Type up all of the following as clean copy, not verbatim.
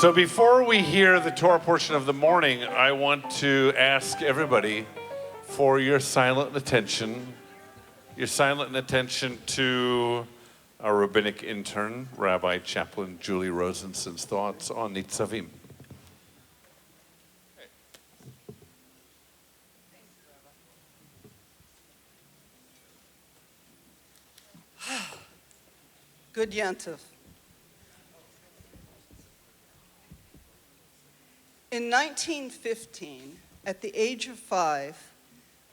So before we hear the Torah portion of the morning, I want to ask everybody for your silent attention to our rabbinic intern, Rabbi Chaplain Julie Rosenson's thoughts on Nitzavim. Good Yantiv. In 1915, at the age of 5,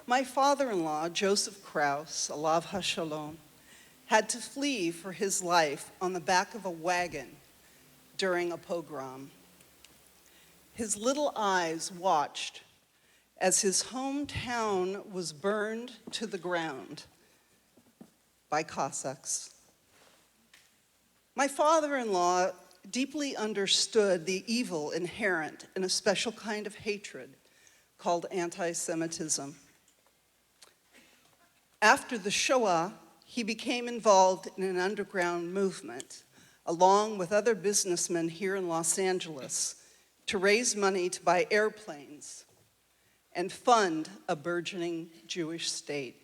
my father-in-law, Joseph Krauss, Alav HaShalom, had to flee for his life on the back of a wagon during a pogrom. His little eyes watched as his hometown was burned to the ground by Cossacks. My father-in-law deeply understood the evil inherent in a special kind of hatred called anti-Semitism. After the Shoah, he became involved in an underground movement, along with other businessmen here in Los Angeles, to raise money to buy airplanes and fund a burgeoning Jewish state.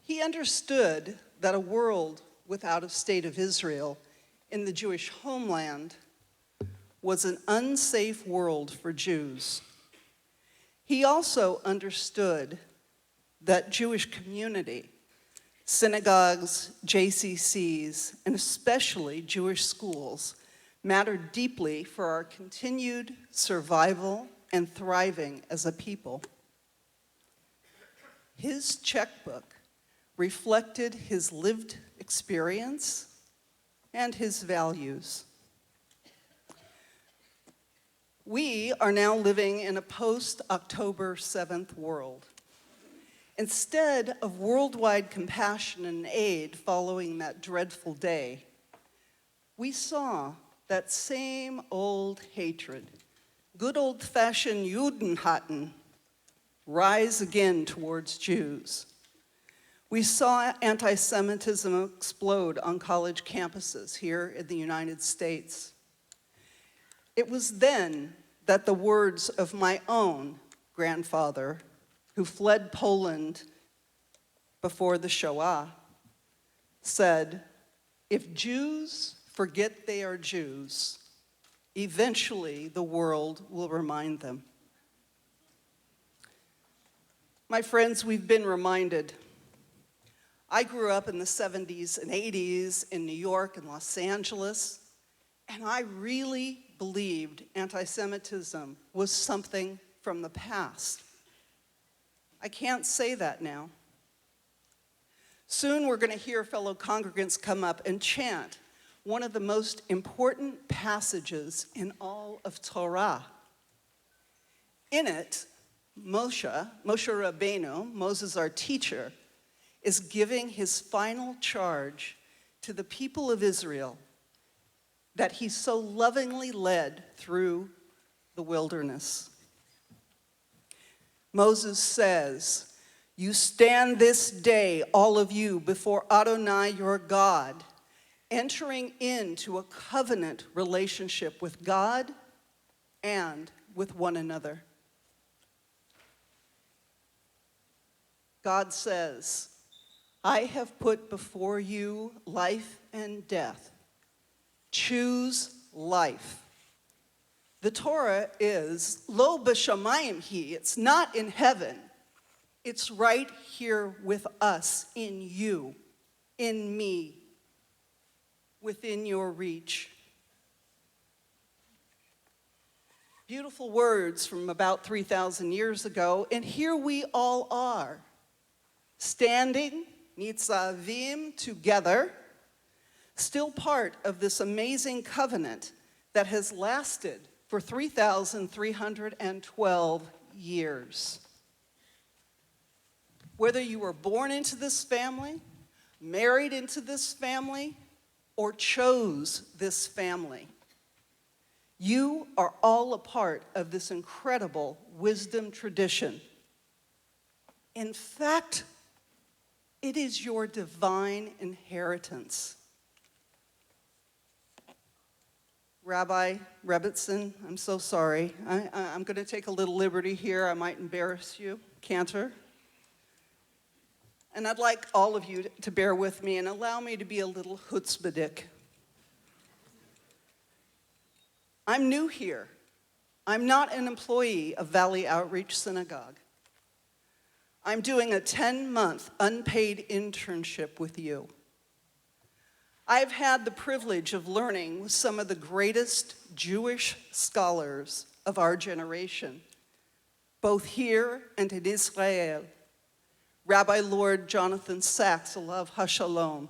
He understood that a world without a state of Israel in the Jewish homeland was an unsafe world for Jews. He also understood that Jewish community, synagogues, JCCs, and especially Jewish schools mattered deeply for our continued survival and thriving as a people. His checkbook reflected his lived experience and his values. We are now living in a post-October 7th world. Instead of worldwide compassion and aid following that dreadful day, we saw that same old hatred, good old-fashioned Judenhaten, rise again towards Jews. We saw anti-Semitism explode on college campuses here in the United States. It was then that the words of my own grandfather, who fled Poland before the Shoah, said, "If Jews forget they are Jews, eventually the world will remind them." My friends, we've been reminded. I grew up in the 70s and 80s in New York and Los Angeles, and I really believed anti-Semitism was something from the past. I can't say that now. Soon we're going to hear fellow congregants come up and chant one of the most important passages in all of Torah. In it, Moshe Rabbeinu, Moses our teacher, is giving his final charge to the people of Israel that he so lovingly led through the wilderness. Moses says, "You stand this day, all of you, before Adonai your God, entering into a covenant relationship with God and with one another." God says, "I have put before you life and death. Choose life." The Torah is lo b'shamayim hi. It's not in heaven. It's right here with us, in you, in me, within your reach. Beautiful words from about 3,000 years ago, and here we all are, standing Nitzavim together, still part of this amazing covenant that has lasted for 3,312 years. Whether you were born into this family, married into this family, or chose this family, you are all a part of this incredible wisdom tradition. In fact, it is your divine inheritance. Rabbi Rebbitzin, I'm so sorry. I'm going to take a little liberty here. I might embarrass you, Cantor. And I'd like all of you to bear with me and allow me to be a little chutzpahdik. I'm new here. I'm not an employee of Valley Outreach Synagogue. I'm doing a 10-month unpaid internship with you. I've had the privilege of learning with some of the greatest Jewish scholars of our generation, both here and in Israel. Rabbi Lord Jonathan Sachs, Alav Hashalom,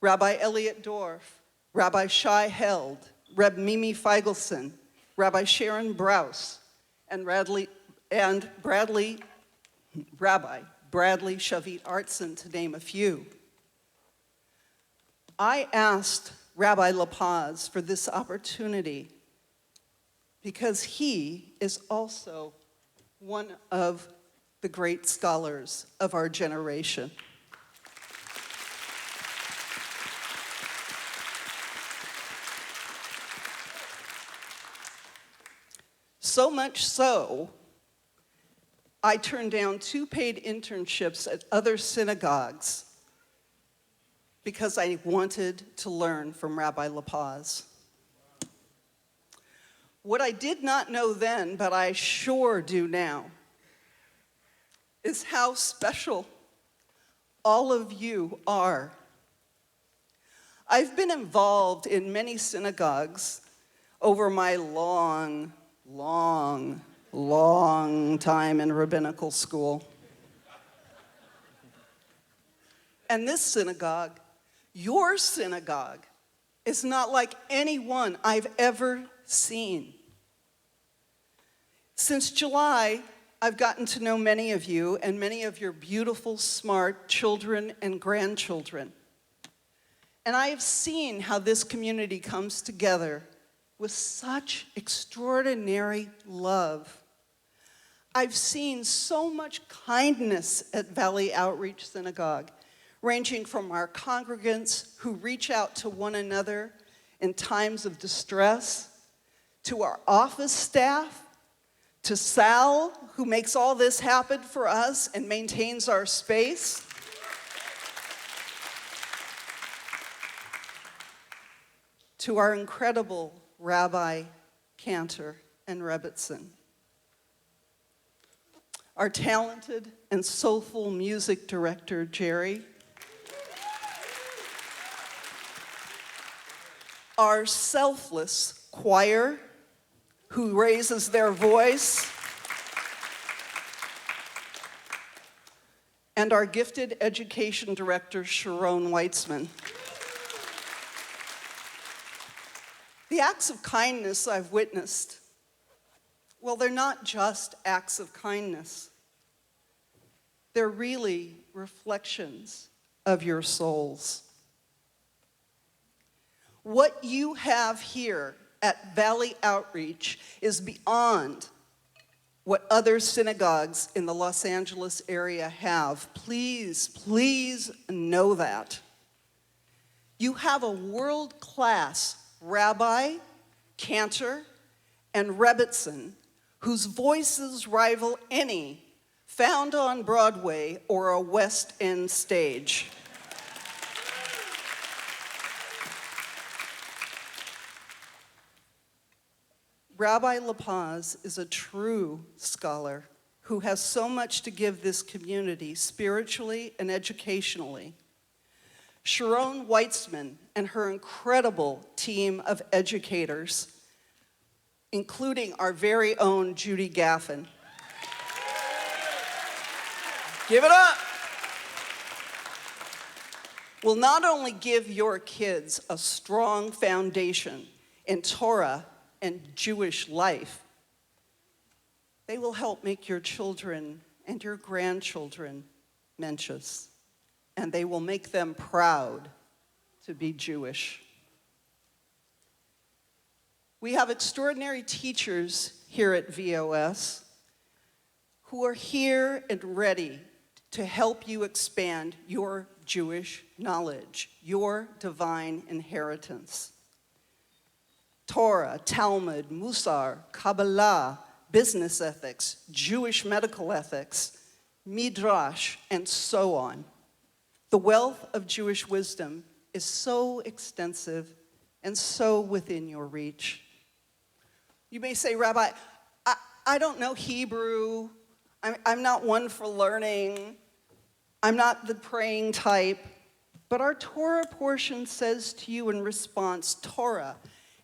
Rabbi Elliot Dorff, Rabbi Shai Held, Reb Mimi Feigelson, Rabbi Sharon Brous, and Rabbi Bradley Shavit Artson, to name a few. I asked Rabbi LaPaz for this opportunity because he is also one of the great scholars of our generation. So much so, I turned down 2 paid internships at other synagogues because I wanted to learn from Rabbi LaPaz. What I did not know then, but I sure do now, is how special all of you are. I've been involved in many synagogues over my long time in rabbinical school. And this synagogue, your synagogue, is not like any one I've ever seen. Since July, I've gotten to know many of you and many of your beautiful, smart children and grandchildren. And I have seen how this community comes together with such extraordinary love. I've seen so much kindness at Valley Outreach Synagogue, ranging from our congregants who reach out to one another in times of distress, to our office staff, to Sal, who makes all this happen for us and maintains our space, to our incredible Rabbi Cantor and Rebbitzin, our talented and soulful music director, Jerry, our selfless choir, who raises their voice, and our gifted education director, Sharon Weitzman. The acts of kindness I've witnessed, well, they're not just acts of kindness. They're really reflections of your souls. What you have here at Valley Outreach is beyond what other synagogues in the Los Angeles area have. Please, please know that. You have a world-class Rabbi, Cantor, and Rebbitzin whose voices rival any found on Broadway or a West End stage. Rabbi LaPaz is a true scholar who has so much to give this community spiritually and educationally. Sharon Weitzman and her incredible team of educators, including our very own Judy Gaffin. Give it up! Will not only give your kids a strong foundation in Torah and Jewish life, they will help make your children and your grandchildren menschus, and they will make them proud to be Jewish. We have extraordinary teachers here at VOS who are here and ready to help you expand your Jewish knowledge, your divine inheritance. Torah, Talmud, Musar, Kabbalah, business ethics, Jewish medical ethics, Midrash, and so on. The wealth of Jewish wisdom is so extensive and so within your reach. You may say, Rabbi, I don't know Hebrew. I'm not one for learning. I'm not the praying type. But our Torah portion says to you in response, Torah,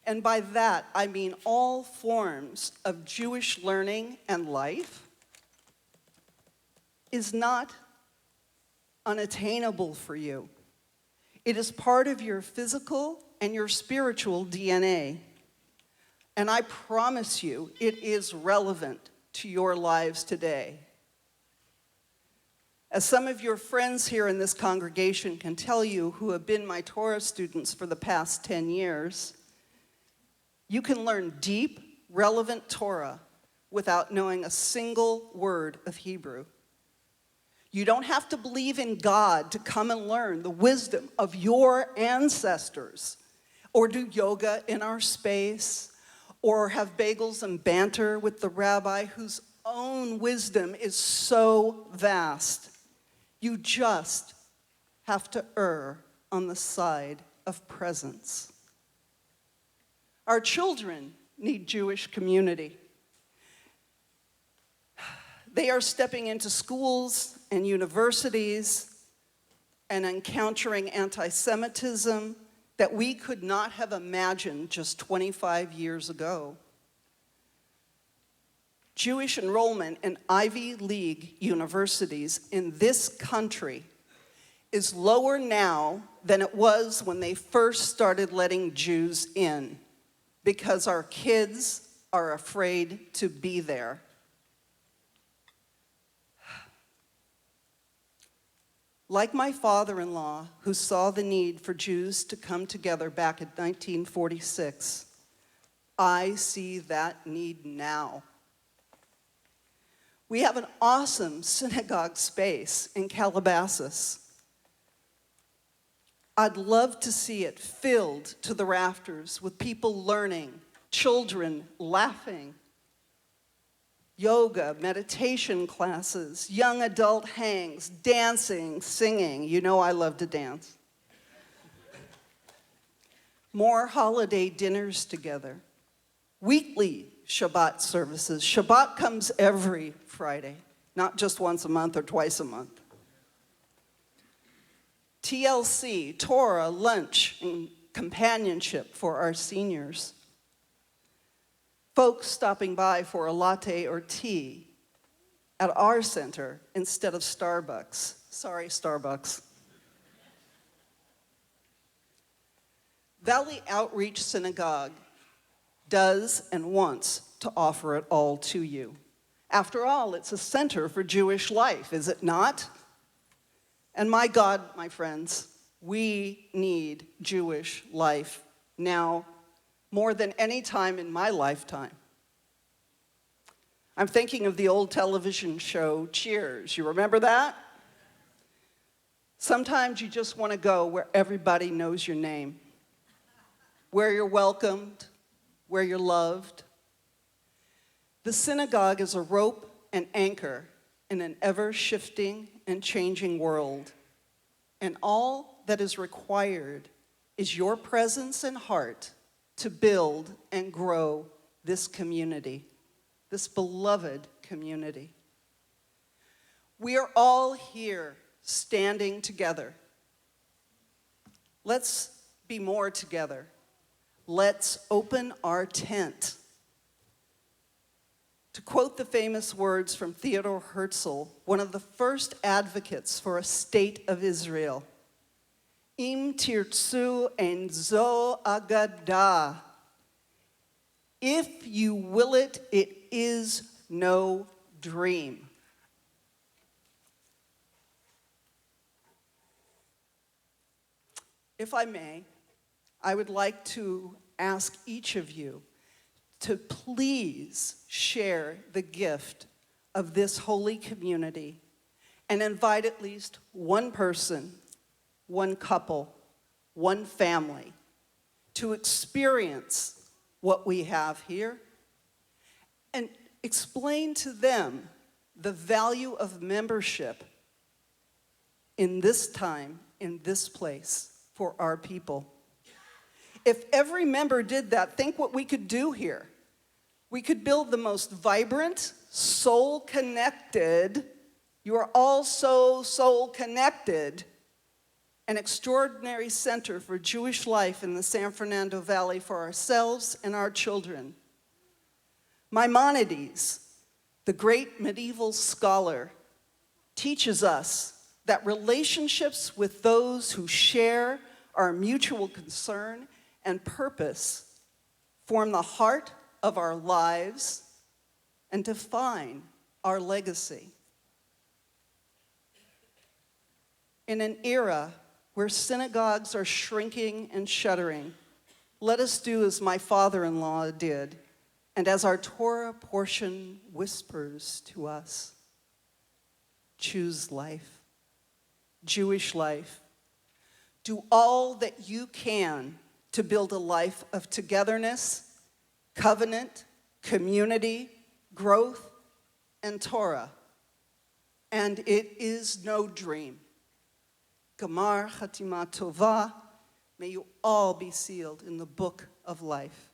and by that I mean all forms of Jewish learning and life, is not unattainable for you. It is part of your physical and your spiritual DNA. And I promise you, it is relevant to your lives today. As some of your friends here in this congregation can tell you who have been my Torah students for the past 10 years, you can learn deep, relevant Torah without knowing a single word of Hebrew. You don't have to believe in God to come and learn the wisdom of your ancestors, or do yoga in our space, or have bagels and banter with the rabbi whose own wisdom is so vast. You just have to err on the side of presence. Our children need Jewish community. They are stepping into schools and universities and encountering anti-Semitism that we could not have imagined just 25 years ago. Jewish enrollment in Ivy League universities in this country is lower now than it was when they first started letting Jews in, because our kids are afraid to be there. Like my father-in-law, who saw the need for Jews to come together back in 1946, I see that need now. We have an awesome synagogue space in Calabasas. I'd love to see it filled to the rafters with people learning, children laughing, yoga, meditation classes, young adult hangs, dancing, singing. You know I love to dance. More holiday dinners together. Weekly Shabbat services. Shabbat comes every Friday, not just once a month or twice a month. TLC, Torah, lunch, and companionship for our seniors. Folks stopping by for a latte or tea at our center instead of Starbucks. Sorry, Starbucks. Valley Outreach Synagogue does and wants to offer it all to you. After all, it's a center for Jewish life, is it not? And my God, my friends, we need Jewish life now more than any time in my lifetime. I'm thinking of the old television show, Cheers. You remember that? Sometimes you just want to go where everybody knows your name, where you're welcomed, where you're loved. The synagogue is a rope and anchor in an ever-shifting and changing world. And all that is required is your presence and heart to build and grow this community, this beloved community. We are all here standing together. Let's be more together. Let's open our tent. To quote the famous words from Theodore Herzl, one of the first advocates for a state of Israel, Im tirtzu ein zo agada. If you will it, it is no dream. If I may, I would like to ask each of you to please share the gift of this holy community and invite at least one person, one couple, one family to experience what we have here, and explain to them the value of membership in this time, in this place, for our people. If every member did that, think what we could do here. We could build the most vibrant, soul-connected, you are all so soul-connected, an extraordinary center for Jewish life in the San Fernando Valley for ourselves and our children. Maimonides, the great medieval scholar, teaches us that relationships with those who share our mutual concern and purpose form the heart of our lives and define our legacy. In an era where synagogues are shrinking and shuttering, let us do as my father-in-law did, and as our Torah portion whispers to us. Choose life, Jewish life. Do all that you can to build a life of togetherness, covenant, community, growth, and Torah. And it is no dream. Gamar Chatima Tova, may you all be sealed in the book of life.